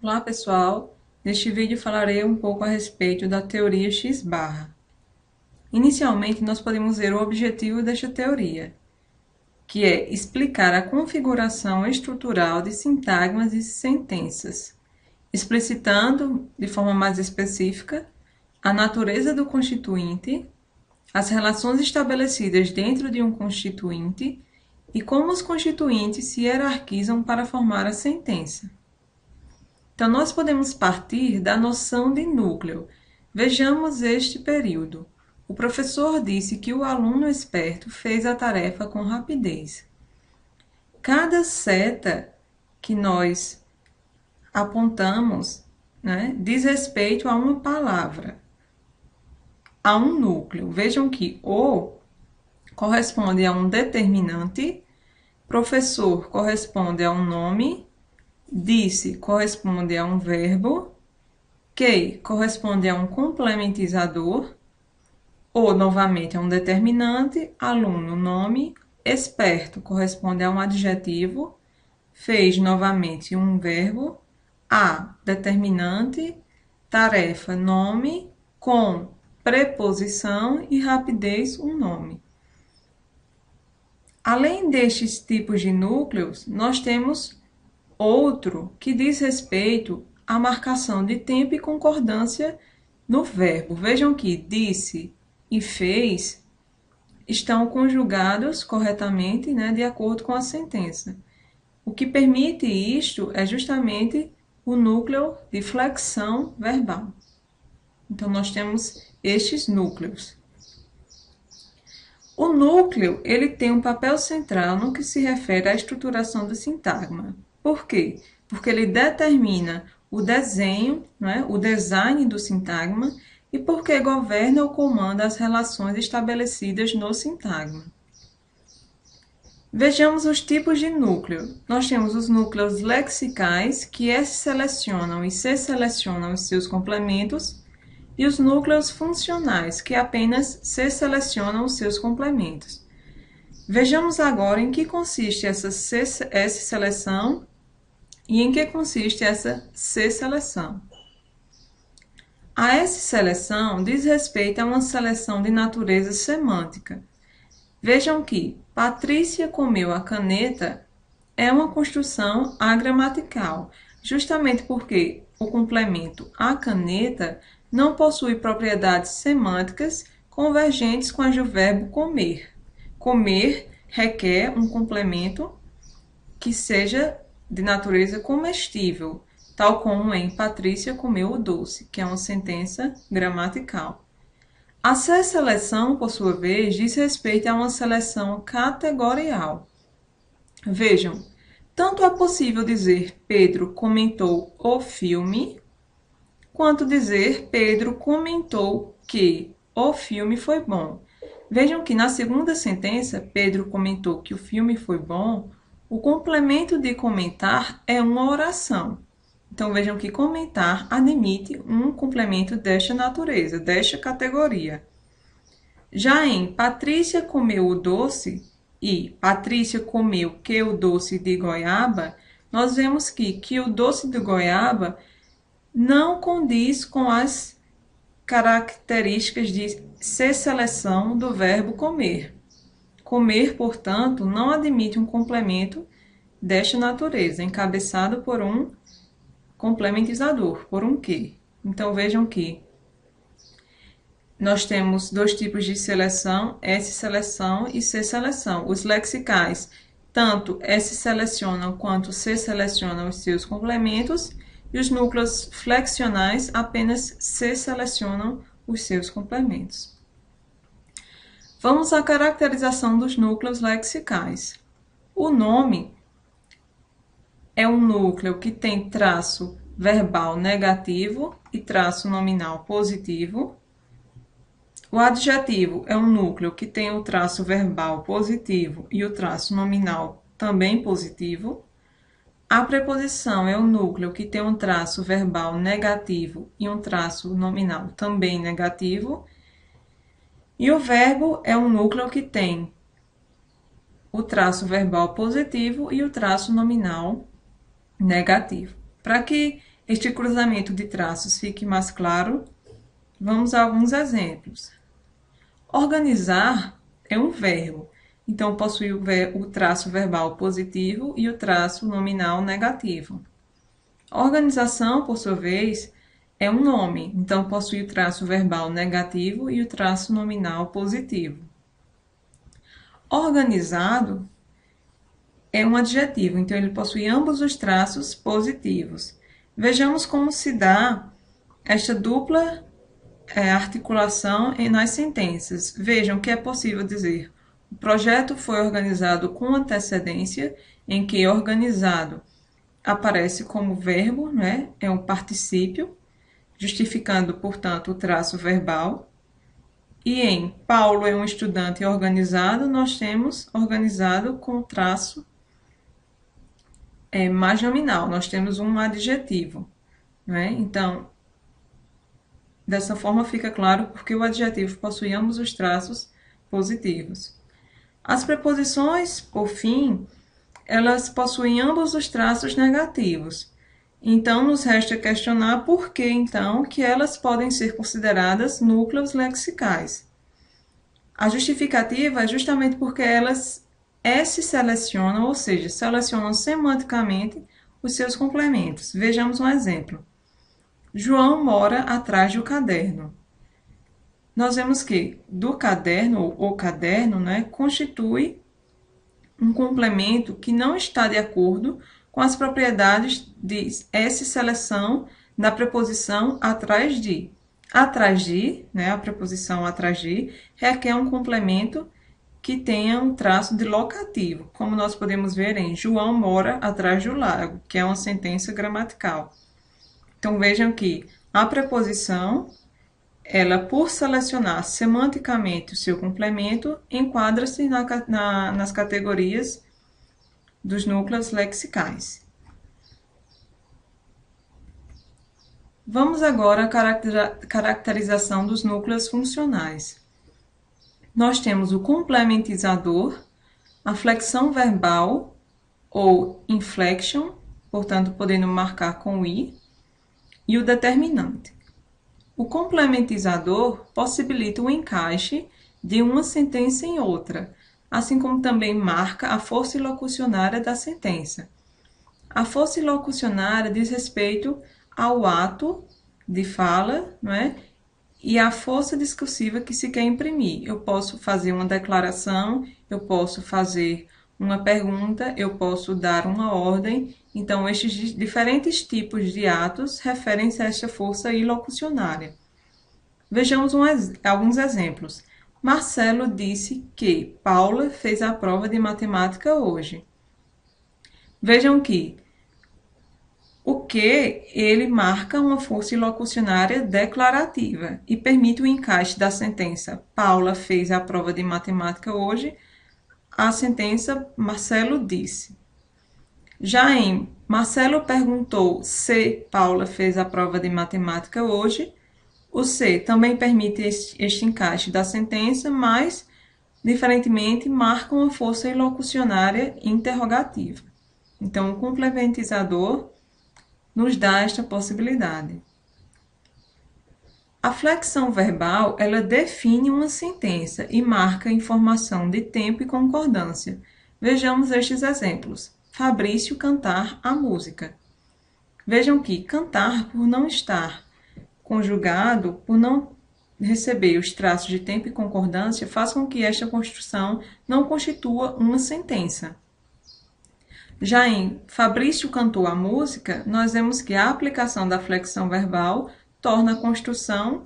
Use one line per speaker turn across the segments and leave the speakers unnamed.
Olá pessoal, neste vídeo falarei um pouco a respeito da teoria X-barra. Inicialmente, nós podemos ver o objetivo desta teoria, que é explicar a configuração estrutural de sintagmas e sentenças, explicitando, de forma mais específica, a natureza do constituinte, as relações estabelecidas dentro de um constituinte e como os constituintes se hierarquizam para formar a sentença. Então, nós podemos partir da noção de núcleo. Vejamos este período. O professor disse que o aluno esperto fez a tarefa com rapidez. Cada seta que nós apontamos, diz respeito a uma palavra, a um núcleo. Vejam que o corresponde a um determinante, professor corresponde a um nome, disse corresponde a um verbo, que corresponde a um complementizador, ou novamente a um determinante, aluno, nome, esperto corresponde a um adjetivo, fez novamente um verbo, a determinante, tarefa, nome, com preposição e rapidez, um nome. Além destes tipos de núcleos, nós temos outro que diz respeito à marcação de tempo e concordância no verbo. Vejam que disse e fez estão conjugados corretamente, de acordo com a sentença. O que permite isto é justamente o núcleo de flexão verbal. Então, nós temos estes núcleos. O núcleo ele tem um papel central no que se refere à estruturação do sintagma. Por quê? Porque ele determina o desenho, o design do sintagma e porque governa ou comanda as relações estabelecidas no sintagma. Vejamos os tipos de núcleo. Nós temos os núcleos lexicais, que S-selecionam e C-selecionam os seus complementos, e os núcleos funcionais, que apenas C-selecionam os seus complementos. Vejamos agora em que consiste essa S-seleção e em que consiste essa C-seleção. A S-seleção diz respeito a uma seleção de natureza semântica. Vejam que Patrícia comeu a caneta é uma construção agramatical, justamente porque o complemento a caneta não possui propriedades semânticas convergentes com as do verbo comer. Comer requer um complemento que seja de natureza comestível, tal como em Patrícia comeu o doce, que é uma sentença gramatical. A C-seleção, por sua vez, diz respeito a uma seleção categorial. Vejam, tanto é possível dizer Pedro comentou o filme, quanto dizer Pedro comentou que o filme foi bom. Vejam que na segunda sentença, Pedro comentou que o filme foi bom, o complemento de comentar é uma oração. Então, vejam que comentar admite um complemento desta natureza, desta categoria. Já em Patrícia comeu o doce e Patrícia comeu que o doce de goiaba, nós vemos que o doce de goiaba não condiz com as características de C-seleção do verbo comer. Comer, portanto, não admite um complemento desta natureza, encabeçado por um complementizador, por um que. Então, vejam que nós temos dois tipos de seleção, S-seleção e C-seleção. Os lexicais, tanto S-selecionam quanto C-selecionam os seus complementos, e os núcleos flexionais apenas C-selecionam os seus complementos. Vamos à caracterização dos núcleos lexicais. O nome é um núcleo que tem traço verbal negativo e traço nominal positivo. O adjetivo é um núcleo que tem o traço verbal positivo e o traço nominal também positivo. A preposição é um núcleo que tem um traço verbal negativo e um traço nominal também negativo. E o verbo é um núcleo que tem o traço verbal positivo e o traço nominal negativo. Para que este cruzamento de traços fique mais claro, vamos a alguns exemplos. Organizar é um verbo, então possui o traço verbal positivo e o traço nominal negativo. Organização, por sua vez, é um nome, então possui o traço verbal negativo e o traço nominal positivo. Organizado é um adjetivo, então ele possui ambos os traços positivos. Vejamos como se dá esta dupla articulação nas sentenças. Vejam que é possível dizer: o projeto foi organizado com antecedência, em que organizado aparece como verbo, né? É um particípio, justificando, portanto, o traço verbal. E em Paulo é um estudante organizado, nós temos organizado com o traço mais nominal, nós temos um adjetivo, né? Então, dessa forma fica claro porque o adjetivo possui ambos os traços positivos. As preposições, por fim, elas possuem ambos os traços negativos. Então, nos resta questionar por que, então, que elas podem ser consideradas núcleos lexicais. A justificativa é justamente porque elas se selecionam, ou seja, selecionam semanticamente os seus complementos. Vejamos um exemplo. João mora atrás do caderno. Nós vemos que do caderno, ou caderno, né, constitui um complemento que não está de acordo com as propriedades de essa seleção da preposição atrás de. Atrás de, né, a preposição atrás de, requer um complemento que tenha um traço de locativo, como nós podemos ver em João mora atrás do lago, que é uma sentença gramatical. Então, vejam que a preposição, ela, por selecionar semanticamente o seu complemento, enquadra-se nas categorias dos núcleos lexicais. Vamos agora à caracterização dos núcleos funcionais. Nós temos o complementizador, a flexão verbal ou inflection, portanto, podendo marcar com i, e o determinante. O complementizador possibilita o encaixe de uma sentença em outra, assim como também marca a força locucionária da sentença. A força locucionária diz respeito ao ato de fala, não é? E a força discursiva que se quer imprimir. Eu posso fazer uma declaração, eu posso fazer uma pergunta, eu posso dar uma ordem. Então, estes diferentes tipos de atos referem-se a esta força locucionária. Vejamos alguns exemplos. Marcelo disse que Paula fez a prova de matemática hoje. Vejam que o que ele marca uma força locucionária declarativa e permite o encaixe da sentença Paula fez a prova de matemática hoje, a sentença Marcelo disse. Já em Marcelo perguntou se Paula fez a prova de matemática hoje, o se também permite este encaixe da sentença, mas, diferentemente, marca uma força locucionária interrogativa. Então, o complementizador nos dá esta possibilidade. A flexão verbal, ela define uma sentença e marca informação de tempo e concordância. Vejamos estes exemplos. Fabrício cantar a música. Vejam que cantar, por não estar conjugado, por não receber os traços de tempo e concordância, faz com que esta construção não constitua uma sentença. Já em Fabrício cantou a música, nós vemos que a aplicação da flexão verbal torna a construção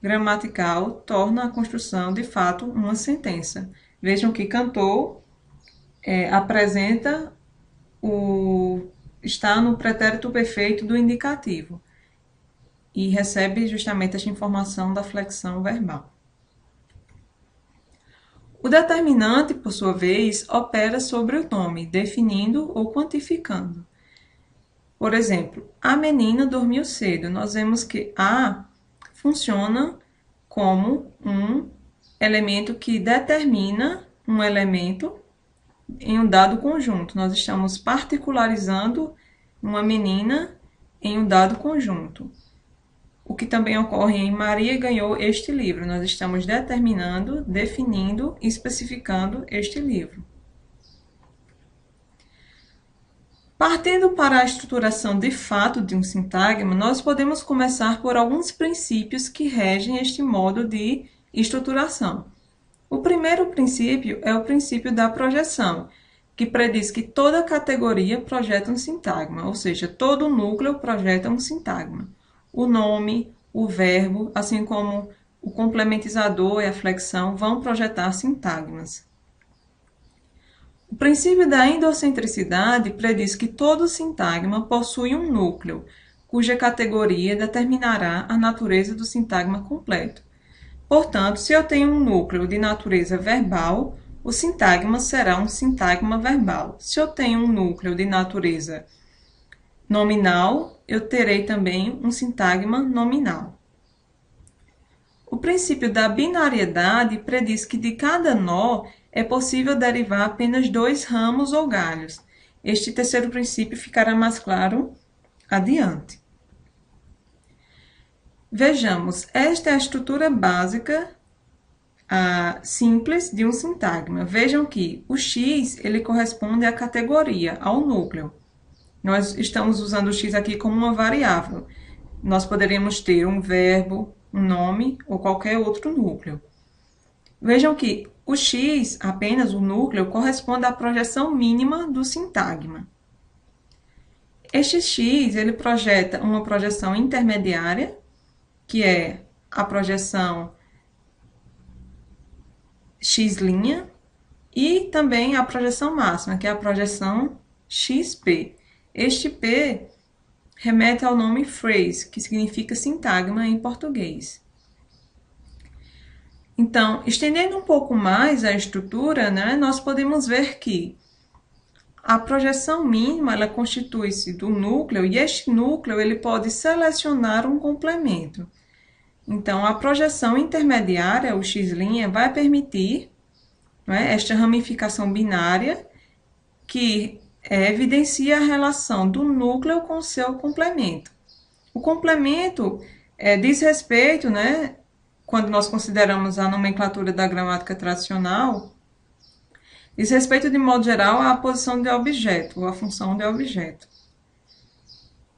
gramatical, torna a construção, de fato, uma sentença. Vejam que cantou apresenta está no pretérito perfeito do indicativo e recebe justamente esta informação da flexão verbal. O determinante, por sua vez, opera sobre o nome, definindo ou quantificando. Por exemplo, a menina dormiu cedo. Nós vemos que a funciona como um elemento que determina um elemento em um dado conjunto. Nós estamos particularizando uma menina em um dado conjunto. O que também ocorre em Maria ganhou este livro. Nós estamos determinando, definindo e especificando este livro. Partindo para a estruturação de fato de um sintagma, nós podemos começar por alguns princípios que regem este modo de estruturação. O primeiro princípio é o princípio da projeção, que prediz que toda categoria projeta um sintagma, ou seja, todo núcleo projeta um sintagma. O nome, o verbo, assim como o complementizador e a flexão vão projetar sintagmas. O princípio da endocentricidade prediz que todo sintagma possui um núcleo, cuja categoria determinará a natureza do sintagma completo. Portanto, se eu tenho um núcleo de natureza verbal, o sintagma será um sintagma verbal. Se eu tenho um núcleo de natureza nominal, eu terei também um sintagma nominal. O princípio da binariedade prediz que de cada nó é possível derivar apenas 2 ramos ou galhos. Este terceiro princípio ficará mais claro adiante. Vejamos, esta é a estrutura básica simples de um sintagma. Vejam que o X ele corresponde à categoria, ao núcleo. Nós estamos usando o X aqui como uma variável. Nós poderíamos ter um verbo, um nome ou qualquer outro núcleo. Vejam que o X, apenas o núcleo, corresponde à projeção mínima do sintagma. Este X ele projeta uma projeção intermediária, que é a projeção X', e também a projeção máxima, que é a projeção XP. Este P remete ao nome phrase, que significa sintagma em português. Então, estendendo um pouco mais a estrutura, nós podemos ver que a projeção mínima ela constitui-se do núcleo, e este núcleo ele pode selecionar um complemento. Então, a projeção intermediária, o X', vai permitir esta ramificação binária que evidencia a relação do núcleo com seu complemento. O complemento diz respeito, quando nós consideramos a nomenclatura da gramática tradicional, diz respeito, de modo geral, à posição de objeto, ou à função de objeto.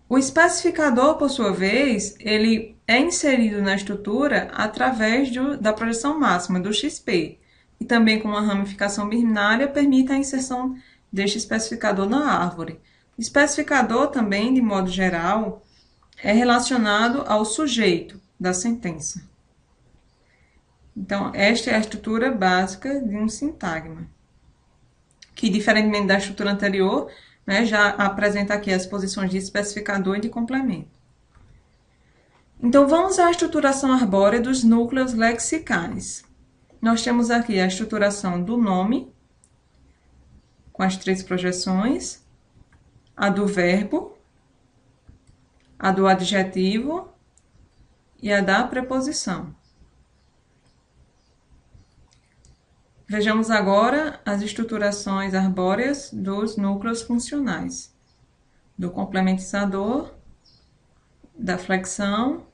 O especificador, por sua vez, ele é inserido na estrutura através da projeção máxima, do XP, e também com uma ramificação binária permite a inserção deste especificador na árvore. O especificador também, de modo geral, é relacionado ao sujeito da sentença. Então, esta é a estrutura básica de um sintagma, que, diferentemente da estrutura anterior, já apresenta aqui as posições de especificador e de complemento. Então, vamos à estruturação arbórea dos núcleos lexicais. Nós temos aqui a estruturação do nome, com as 3 projeções, a do verbo, a do adjetivo e a da preposição. Vejamos agora as estruturações arbóreas dos núcleos funcionais, do complementizador, da flexão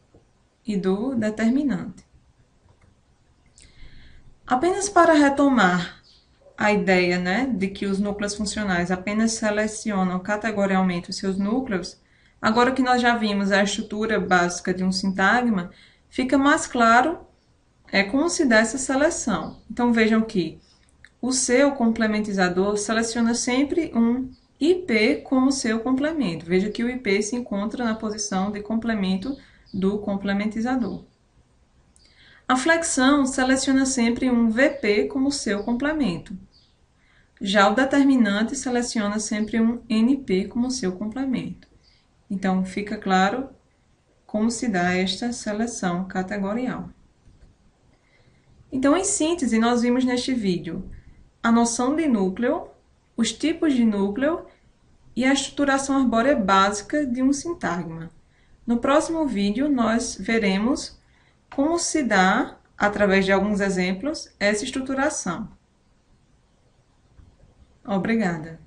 e do determinante. Apenas para retomar a ideia de que os núcleos funcionais apenas selecionam categorialmente os seus núcleos, agora que nós já vimos a estrutura básica de um sintagma, fica mais claro como se dá essa seleção. Então, vejam que o seu complementizador seleciona sempre um IP como seu complemento. Veja que o IP se encontra na posição de complemento do complementizador. A flexão seleciona sempre um VP como seu complemento. Já o determinante seleciona sempre um NP como seu complemento. Então, fica claro como se dá esta seleção categorial. Então, em síntese, nós vimos neste vídeo a noção de núcleo, os tipos de núcleo e a estruturação arbórea básica de um sintagma. No próximo vídeo, nós veremos como se dá, através de alguns exemplos, essa estruturação. Obrigada.